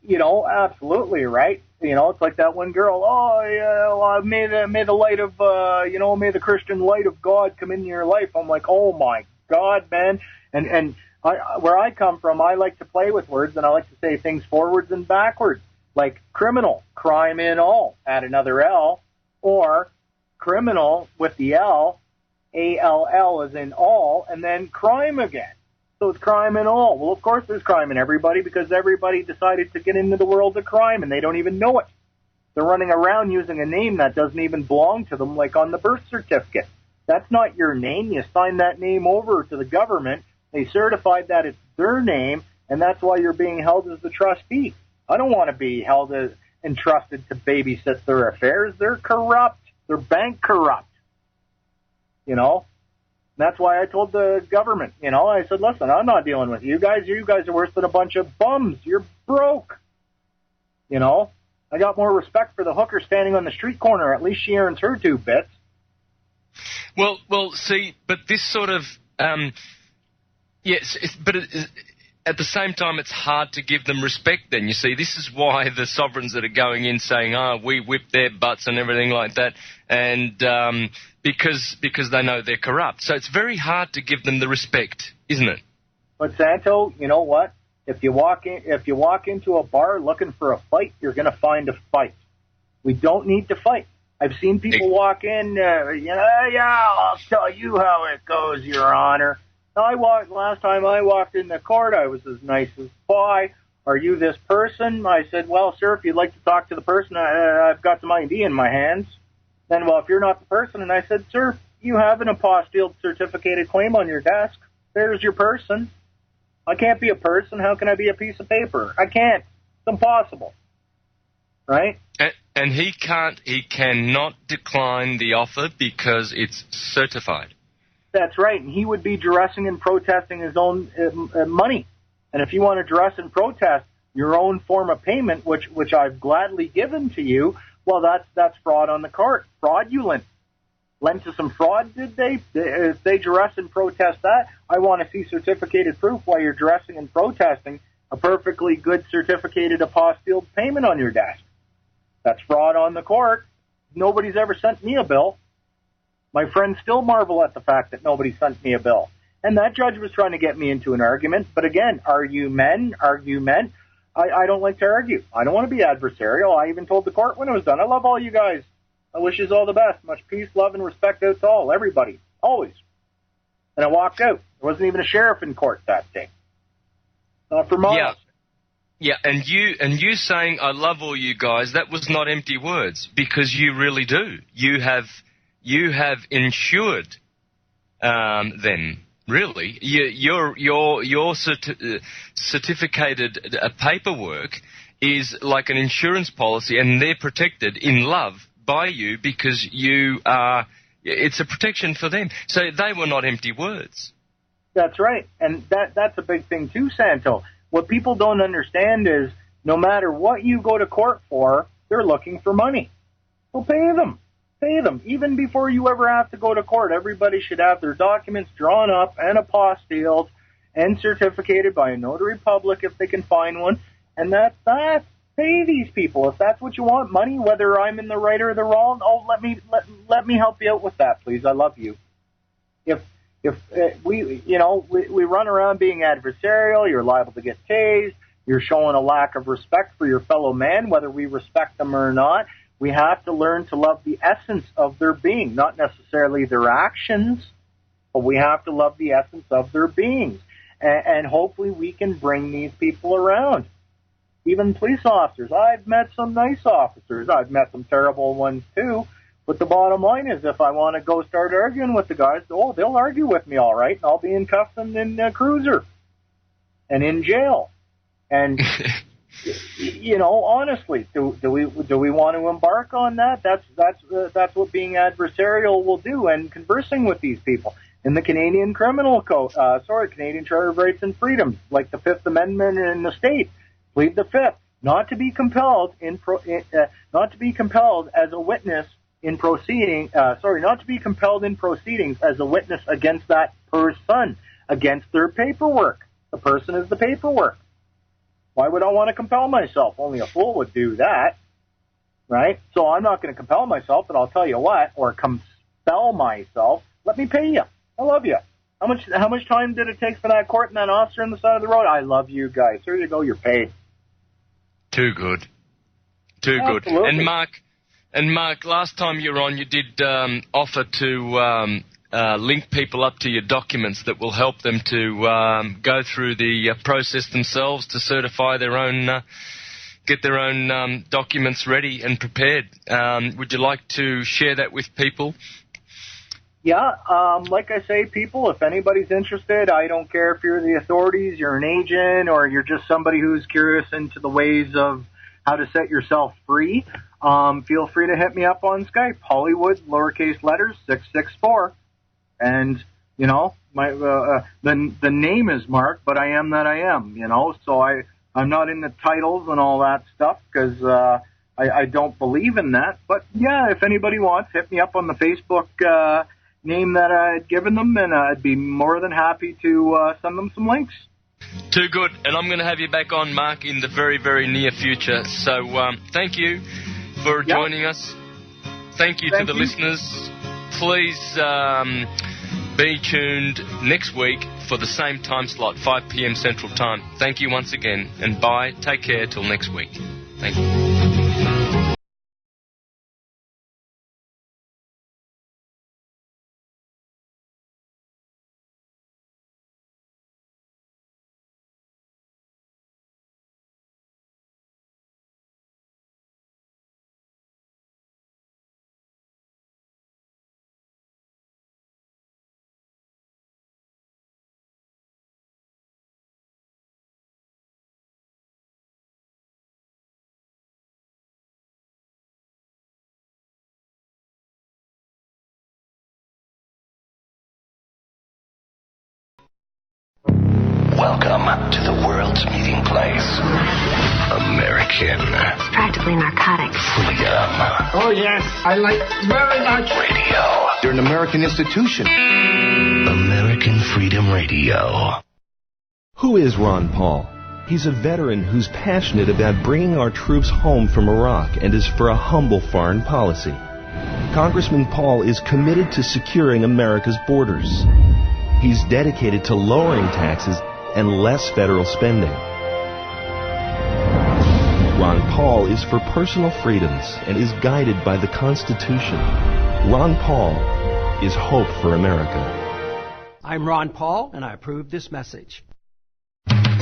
you know, absolutely, right? You know, it's like that one girl, oh, yeah, well, may the light of, may the Christian light of God come into your life. I'm like, oh, my God, man. And where I come from, I like to play with words, and I like to say things forwards and backwards, like criminal, crime in all, add another L, or criminal with the L, A-L-L is in all, and then crime again. So it's crime in all. Well, of course there's crime in everybody, because everybody decided to get into the world of crime, and they don't even know it. They're running around using a name that doesn't even belong to them, like on the birth certificate. That's not your name. You sign that name over to the government. They certified that it's their name, and that's why you're being held as the trustee. I don't want to be held as entrusted to babysit their affairs. They're corrupt. They're bank corrupt. You know? That's why I told the government, you know, I said, listen, I'm not dealing with you guys. You guys are worse than a bunch of bums. You're broke. You know, I got more respect for the hooker standing on the street corner. At least she earns her 2 bits. Well, see, but this sort of, yes, at the same time, it's hard to give them respect then. You see, this is why the sovereigns that are going in saying, we whip their butts and everything like that, and because they know they're corrupt. So it's very hard to give them the respect, isn't it? But Santo, you know what? If you walk into a bar looking for a fight, you're going to find a fight. We don't need to fight. I've seen people walk in, yeah, I'll tell you how it goes, Your Honor. Last time I walked in the court, I was as nice as pie. Are you this person? I said, well, sir, if you'd like to talk to the person, I've got some ID in my hands. Then, well, if you're not the person, and I said, sir, you have an apostilled certificated claim on your desk. There's your person. I can't be a person. How can I be a piece of paper? I can't. It's impossible. Right? And he cannot decline the offer because it's certified. That's right. And he would be dressing and protesting his own money. And if you want to dress and protest your own form of payment, which I've gladly given to you, well, that's fraud on the court. Fraudulent. Lent to some fraud, did they? If they dress and protest that, I want to see certificated proof while you're dressing and protesting a perfectly good certificated apostilled payment on your desk. That's fraud on the court. Nobody's ever sent me a bill. My friends still marvel at the fact that nobody sent me a bill. And that judge was trying to get me into an argument. But again, argument. I don't like to argue. I don't want to be adversarial. I even told the court when it was done, I love all you guys. I wish you all the best. Much peace, love, and respect out to all, everybody, always. And I walked out. There wasn't even a sheriff in court that day. For miles. Yeah, and you saying I love all you guys, that was not empty words, because you really do. You have insured them. Really, your certificated paperwork is like an insurance policy, and they're protected in love by you because you are. It's a protection for them. So they were not empty words. That's right, and that's a big thing too, Santo. What people don't understand is no matter what you go to court for, they're looking for money. Well, pay them. Pay them. Even before you ever have to go to court, everybody should have their documents drawn up and apostilled and certificated by a notary public if they can find one. And that's that. Pay these people. If that's what you want, money, whether I'm in the right or the wrong, let me help you out with that, please. I love you. If we run around being adversarial, you're liable to get tased, you're showing a lack of respect for your fellow man, whether we respect them or not. We have to learn to love the essence of their being, not necessarily their actions, but we have to love the essence of their beings. And hopefully we can bring these people around. Even police officers. I've met some nice officers. I've met some terrible ones too. But the bottom line is if I want to go start arguing with the guys, they'll argue with me all right, and I'll be in cuffs and in a cruiser and in jail. And... honestly, do we want to embark on that? That's what being adversarial will do, and conversing with these people in the Canadian Criminal Code, Canadian Charter of Rights and Freedoms, like the Fifth Amendment in the state, plead the Fifth, not to be compelled as a witness in proceeding. Not to be compelled in proceedings as a witness against that person, against their paperwork. The person is the paperwork. Why would I want to compel myself? Only a fool would do that, right? So I'm not going to compel myself, but I'll tell you what, or compel myself. Let me pay you. I love you. How much time did it take for that court and that officer on the side of the road? I love you guys. Here you go. You're paid. Too good. Too Absolutely. Good. And Mark, last time you were on, you did offer to link people up to your documents that will help them to go through the process themselves to certify their own, get their own documents ready and prepared. Would you like to share that with people? Yeah, like I say, people, if anybody's interested, I don't care if you're the authorities, you're an agent, or you're just somebody who's curious into the ways of how to set yourself free. Feel free to hit me up on Skype, Hollywood, lowercase letters, 664. And, my the name is Mark, but I am that I am, so I'm not in the titles and all that stuff because I don't believe in that. But, yeah, if anybody wants, hit me up on the Facebook name that I had given them, and I'd be more than happy to send them some links. Too good. And I'm going to have you back on, Mark, in the very, very near future. So thank you for joining us. Thank you to the listeners. Please be tuned next week for the same time slot, 5 p.m. Central Time. Thank you once again, and bye. Take care till next week. Thank you. Welcome to the world's meeting place. American. It's practically narcotics. Freedom. Oh, yes. I like very much. Radio. You're an American institution. American Freedom Radio. Who is Ron Paul? He's a veteran who's passionate about bringing our troops home from Iraq and is for a humble foreign policy. Congressman Paul is committed to securing America's borders. He's dedicated to lowering taxes and less federal spending. Ron Paul is for personal freedoms and is guided by the Constitution. Ron Paul is hope for America. I'm Ron Paul, and I approve this message.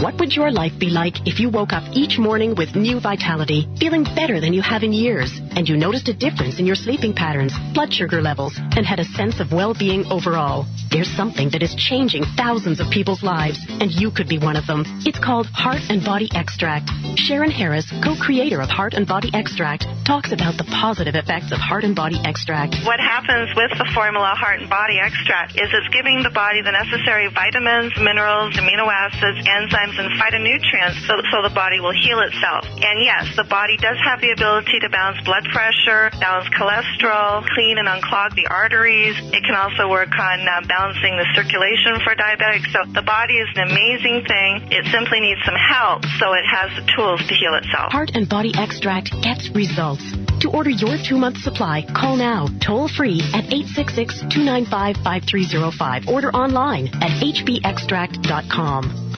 What would your life be like if you woke up each morning with new vitality, feeling better than you have in years, and you noticed a difference in your sleeping patterns, blood sugar levels, and had a sense of well-being overall? There's something that is changing thousands of people's lives, and you could be one of them. It's called Heart and Body Extract. Sharon Harris, co-creator of Heart and Body Extract, talks about the positive effects of Heart and Body Extract. What happens with the formula Heart and Body Extract is it's giving the body the necessary vitamins, minerals, amino acids, enzymes, and phytonutrients so the body will heal itself. And yes, the body does have the ability to balance blood pressure, balance cholesterol, clean and unclog the arteries. It can also work on balancing the circulation for diabetics. So the body is an amazing thing. It simply needs some help so it has the tools to heal itself. Heart and Body Extract gets results. To order your 2-month supply, call now, toll-free at 866-295-5305. Order online at hbextract.com.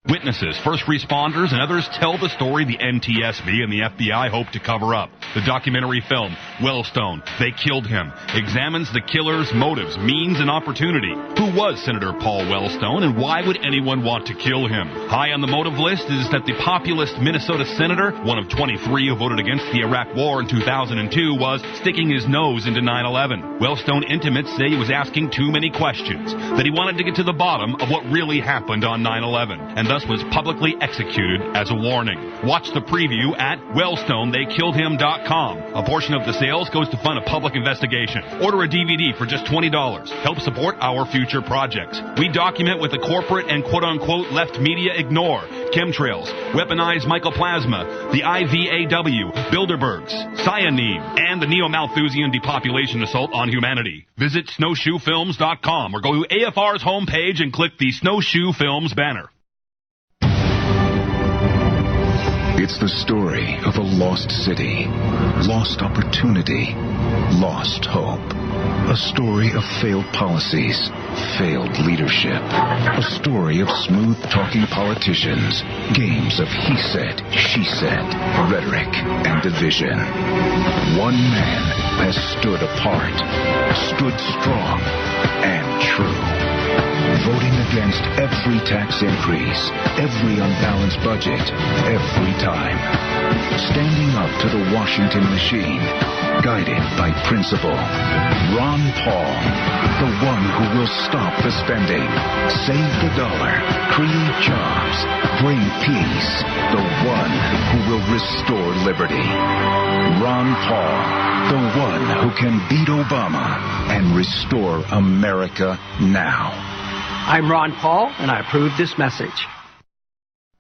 Witnesses, first responders, and others tell the story the NTSB and the FBI hope to cover up. The documentary film, Wellstone, They Killed Him, examines the killer's motives, means, and opportunity. Who was Senator Paul Wellstone, and why would anyone want to kill him? High on the motive list is that the populist Minnesota senator, one of 23 who voted against the Iraq War in 2002, was sticking his nose into 9/11. Wellstone intimates say he was asking too many questions, that he wanted to get to the bottom of what really happened on 9/11, and thus was publicly executed as a warning. Watch the preview at WellstoneTheyKilledHim.com. A portion of the sales goes to fund a public investigation. Order a DVD for just $20. Help support our future projects. We document what the corporate and quote-unquote left media ignore. Chemtrails, weaponized mycoplasma, the IVAW, Bilderbergs, cyanine, and the neo-Malthusian depopulation assault on humanity. Visit snowshoefilms.com or go to AFR's homepage and click the Snowshoe Films banner. It's the story of a lost city, lost opportunity, lost hope. A story of failed policies, failed leadership. A story of smooth-talking politicians, games of he said, she said, rhetoric, and division. One man has stood apart, stood strong, and true. Voting against every tax increase, every unbalanced budget, every time. Standing up to the Washington machine, guided by principle. Ron Paul, the one who will stop the spending, save the dollar, create jobs, bring peace, the one who will restore liberty. Ron Paul, the one who can beat Obama and restore America now. I'm Ron Paul, and I approve this message.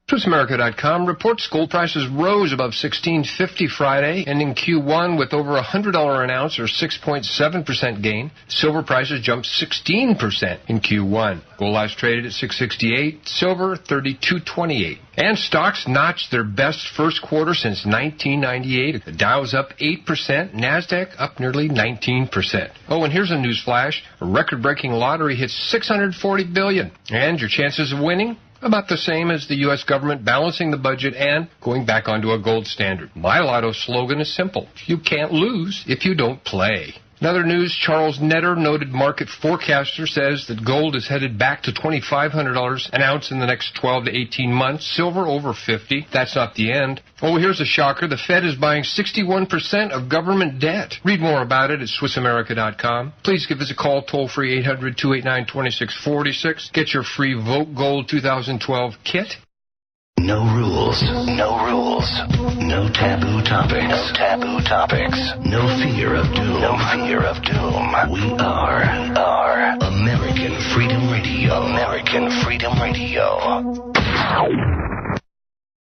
SwissAmerica.com reports gold prices rose above $1,650 Friday, ending Q1 with over $100 an ounce or 6.7% gain. Silver prices jumped 16% in Q1. Gold last traded at $668, silver $32.28. And stocks notched their best first quarter since 1998. The Dow's up 8%, NASDAQ up nearly 19%. Oh, and here's a news flash. A record-breaking lottery hits $640 billion. And your chances of winning? About the same as the U.S. government balancing the budget and going back onto a gold standard. My Lotto slogan is simple. You can't lose if you don't play. In other news, Charles Netter, noted market forecaster, says that gold is headed back to $2,500 an ounce in the next 12 to 18 months. Silver over $50. That's not the end. Oh, here's a shocker. The Fed is buying 61% of government debt. Read more about it at SwissAmerica.com. Please give us a call, toll-free 800-289-2646. Get your free Vote Gold 2012 kit. No rules. No rules. No taboo topics. No taboo topics. No fear of doom. No fear of doom. We are American Freedom Radio. American Freedom Radio.